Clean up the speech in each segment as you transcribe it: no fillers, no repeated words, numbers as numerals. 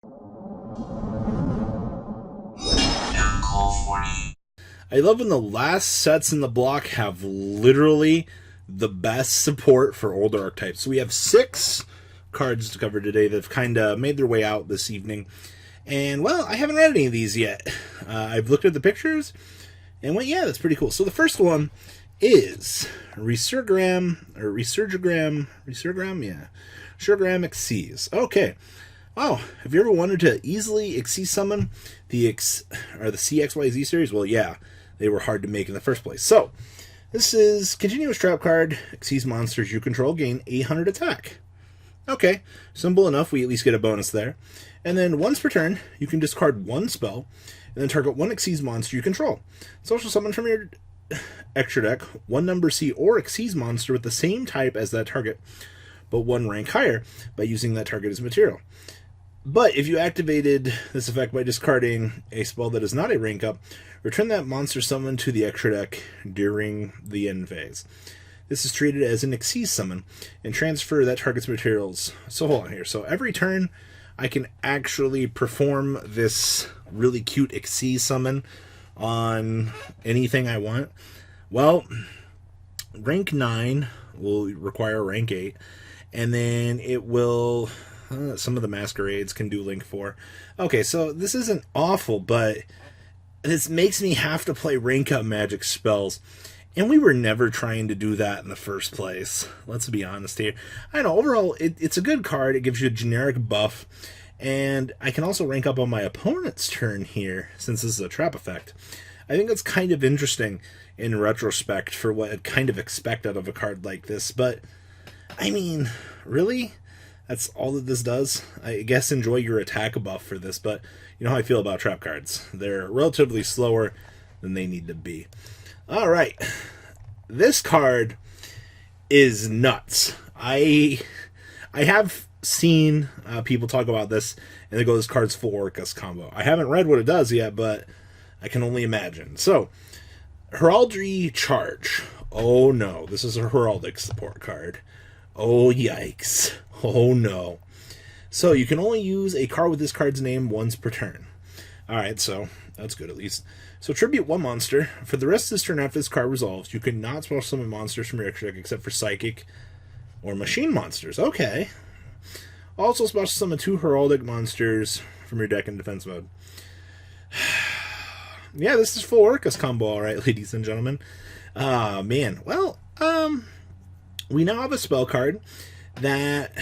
I love when the last sets in the block have literally the best support for older archetypes. So we have 6 cards to cover today that have kind of made their way out this evening. And, well, I haven't read any of these yet. I've looked at the pictures and went, yeah, that's pretty cool. So the first one is Resurgram XYZ. Okay. Wow, have you ever wanted to easily XYZ summon the CXYZ series? Well, yeah, they were hard to make in the first place. So, this is continuous trap card. XYZ monsters you control gain 800 attack. Okay, simple enough. We at least get a bonus there. And then once per turn, you can discard 1 spell, and then target 1 XYZ monster you control. Social summon from your extra deck 1 number C or XYZ monster with the same type as that target, but 1 rank higher by using that target as material. But if you activated this effect by discarding a spell that is not a rank up, return that monster summon to the extra deck during the end phase. This is treated as an XYZ summon and transfer that target's materials. So hold on here. So every turn, I can actually perform this really cute XYZ summon on anything I want. Well, rank 9 will require rank 8, and then it will... some of the masquerades can do Link 4. Okay, so this isn't awful, but this makes me have to play rank up magic spells. And we were never trying to do that in the first place. Let's be honest here. I know, overall, it's a good card. It gives you a generic buff. And I can also rank up on my opponent's turn here, since this is a trap effect. I think that's kind of interesting in retrospect for what I'd kind of expect out of a card like this. But, I mean, really? That's all that this does. I guess enjoy your attack buff for this, but you know how I feel about trap cards. They're relatively slower than they need to be. Alright. This card is nuts. I have seen people talk about this, and they go, this card's full Orcus combo. I haven't read what it does yet, but I can only imagine. So, Heraldry Charge. Oh no, this is a Heraldic support card. Oh yikes. Oh no. So you can only use a card with this card's name once per turn. Alright, so that's good at least. So tribute 1 monster. For the rest of this turn after this card resolves, you cannot special summon monsters from your extra deck except for psychic or machine monsters. Okay. Also special summon 2 heraldic monsters from your deck in defense mode. Yeah, this is full Orcus combo, alright, ladies and gentlemen. Man. Well, we now have a spell card that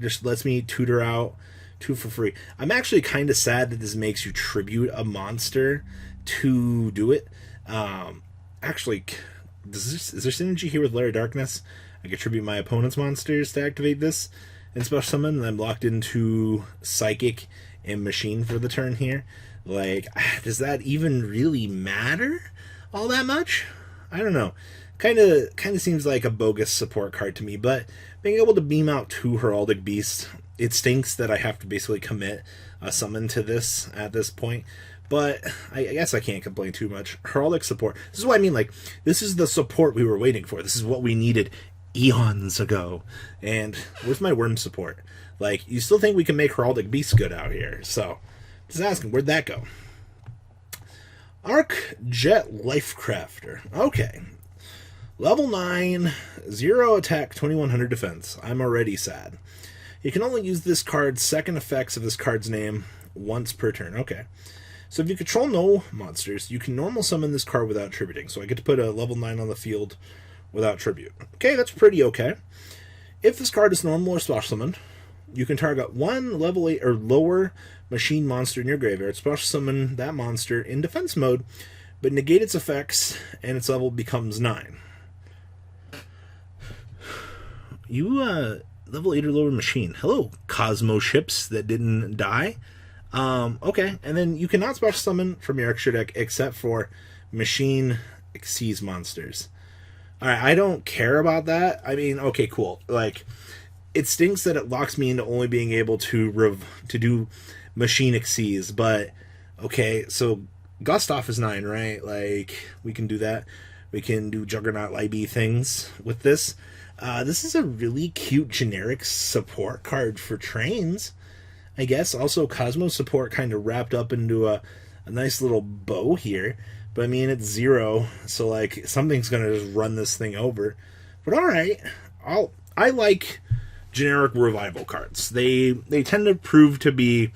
just lets me tutor out 2 for free. I'm actually kind of sad that this makes you tribute a monster to do it. Actually, is there synergy here with Lair Darkness? I could tribute my opponent's monsters to activate this and special summon, and I'm locked into Psychic and Machine for the turn here. Like, does that even really matter all that much? I don't know. Kind of seems like a bogus support card to me, but being able to beam out 2 Heraldic Beast, it stinks that I have to basically commit a summon to this at this point, but I guess I can't complain too much. Heraldic support. This is what I mean, like, this is the support we were waiting for. This is what we needed eons ago. And where's my worm support? Like, you still think we can make Heraldic Beast good out here, so just asking, where'd that go? Arc Jet Lifecrafter. Okay. Level 9, 0 attack, 2100 defense. I'm already sad. You can only use this card's second effects of this card's name once per turn. Okay. So if you control no monsters, you can normal summon this card without tributing. So I get to put a level 9 on the field without tribute. Okay, that's pretty okay. If this card is normal or special summoned, you can target 1 level 8 or lower machine monster in your graveyard, special summon that monster in defense mode, but negate its effects, and its level becomes 9. You, level 8 or lower machine. Hello, Cosmo ships that didn't die. Okay, and then you cannot special summon from your extra deck except for machine XYZ monsters. Alright, I don't care about that. I mean, okay, cool. Like, it stinks that it locks me into only being able to do machine XYZ, but, okay, so Gustav is 9, right? Like, we can do that. We can do Juggernaut Libby things with this. This is a really cute generic support card for trains. I guess. Also, Cosmo support kind of wrapped up into a nice little bow here. But I mean, it's 0, so like something's gonna just run this thing over. But all right, I like generic revival cards. They tend to prove to be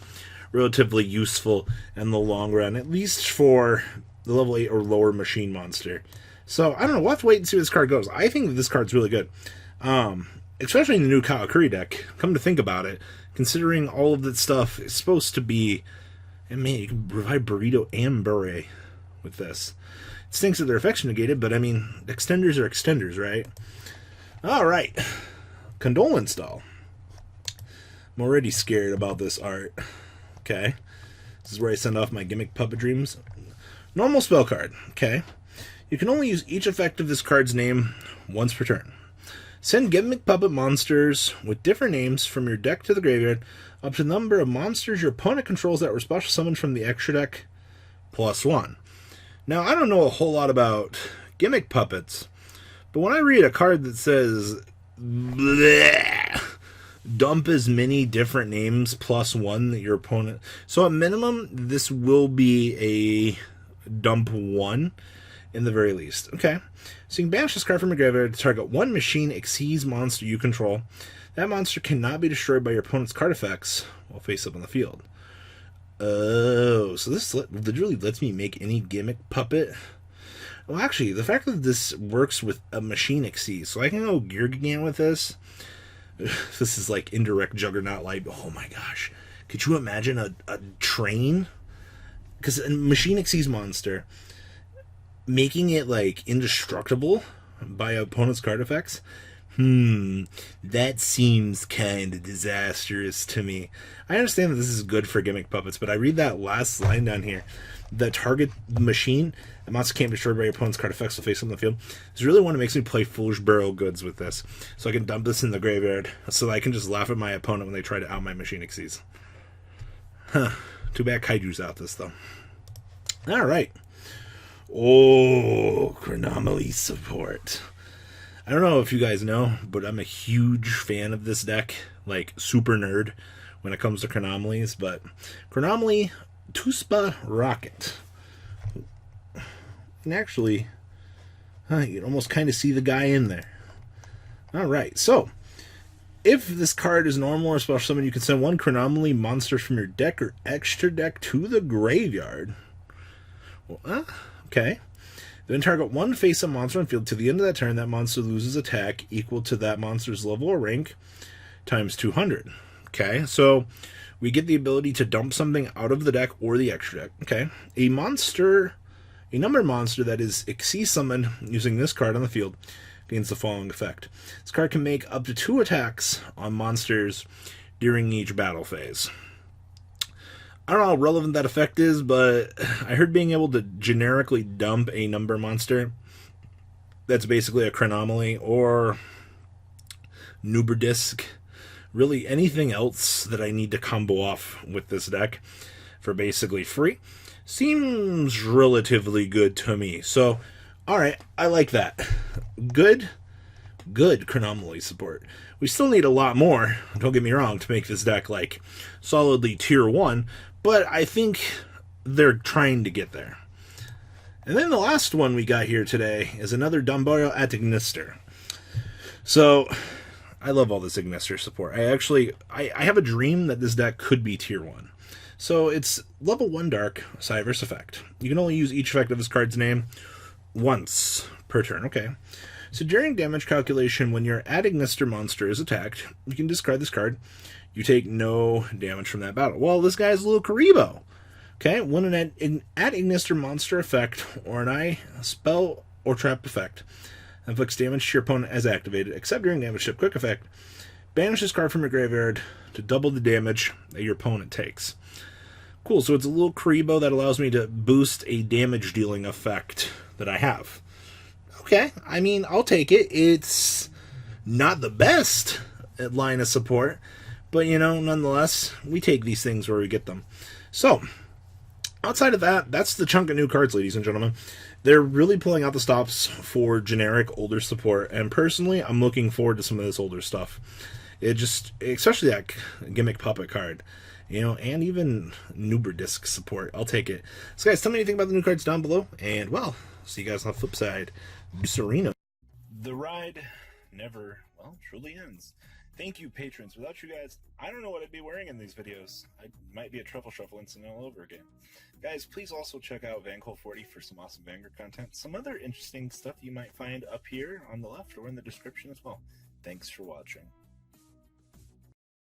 relatively useful in the long run, at least for the level 8 or lower machine monster. So I don't know. We'll have to wait and see where this card goes. I think that this card's really good, especially in the new Karakuri deck. Come to think about it, considering all of that stuff is supposed to be, and man, you can revive Burrito and Bure with this. It stinks that they're effects negated, but I mean, extenders are extenders, right? All right, Condolence Doll. I'm already scared about this art. Okay, this is where I send off my Gimmick Puppet dreams. Normal spell card. Okay, you can only use each effect of this card's name once per turn. Send Gimmick Puppet monsters with different names from your deck to the graveyard up to the number of monsters your opponent controls that were special summoned from the extra deck +1. Now, I don't know a whole lot about Gimmick Puppets, but when I read a card that says bleh, dump as many different names +1 that your opponent... So at minimum, this will be a dump 1 in the very least. Okay, so you can banish this card from your graveyard to target one Machine XYZ monster you control. That monster cannot be destroyed by your opponent's card effects while face up on the field. Oh, so this literally lets me make any Gimmick Puppet. Well, actually, the fact that this works with a Machine XYZ, so I can go Gear Gigant with this. This is like indirect Juggernaut light. Oh my gosh. Could you imagine a train? Because a Machine XYZ monster, making it like indestructible by opponent's card effects, that seems kind of disastrous to me. I understand that this is good for Gimmick Puppets, but I read that last line down here. The target machine, the monster can't be destroyed by your opponent's card effects, so face on the field. This really one that makes me play Foolish Burial Goods with this. So I can dump this in the graveyard, so that I can just laugh at my opponent when they try to out my Machine XYZ. Huh. Too bad Kaiju's out this, though. Alright. Oh, Chronomaly support. I don't know if you guys know, but I'm a huge fan of this deck, like super nerd when it comes to Chronomalies, but Chronomaly Tuspa Rocket. And actually, you can almost kind of see the guy in there. Alright, so if this card is normal or special summon, you can send one Chronomaly monster from your deck or extra deck to the graveyard. Well, okay. Then target one face-up monster on field. To the end of that turn, that monster loses attack equal to that monster's level or rank times 200. Okay, so we get the ability to dump something out of the deck or the extra deck. Okay, a numbered monster that is XYZ summoned using this card on the field gains the following effect. This card can make up to 2 attacks on monsters during each battle phase. I don't know how relevant that effect is, but I heard being able to generically dump a number monster that's basically a Chronomaly or Nuberdisk, really anything else that I need to combo off with this deck for basically free, seems relatively good to me. So, alright, I like that. Good Chronomaly support. We still need a lot more, don't get me wrong, to make this deck like solidly tier 1, but I think they're trying to get there. And then the last one we got here today is another Dumbbell at Ignister. So, I love all this Ignister support. I have a dream that this deck could be tier 1. So, it's level 1 Dark, Cyverse effect. You can only use each effect of this card's name once per turn. Okay. So, during damage calculation, when your Ad Ignister monster is attacked, you can discard this card. You take no damage from that battle. Well, this guy's a little Karibo. Okay, when an Ad Ignister monster effect or an eye spell or trap effect inflicts damage to your opponent as activated, except during damage ship quick effect, banish this card from your graveyard to double the damage that your opponent takes. Cool, so it's a little Karibo that allows me to boost a damage dealing effect that I have. Okay, I mean, I'll take it. It's not the best at line of support, but, you know, nonetheless, we take these things where we get them. So, outside of that, that's the chunk of new cards, ladies and gentlemen. They're really pulling out the stops for generic older support, and personally, I'm looking forward to some of this older stuff. It just, especially that Gimmick Puppet card, you know, and even Nuber disc support. I'll take it. So guys, tell me anything about the new cards down below, and well, see you guys on the flip side. Serena. The ride never, well, truly ends. Thank you, patrons. Without you guys, I don't know what I'd be wearing in these videos. I might be a truffle shuffle incident all over again. Guys, please also check out VanCole40 for some awesome Vanguard content. Some other interesting stuff you might find up here on the left or in the description as well. Thanks for watching.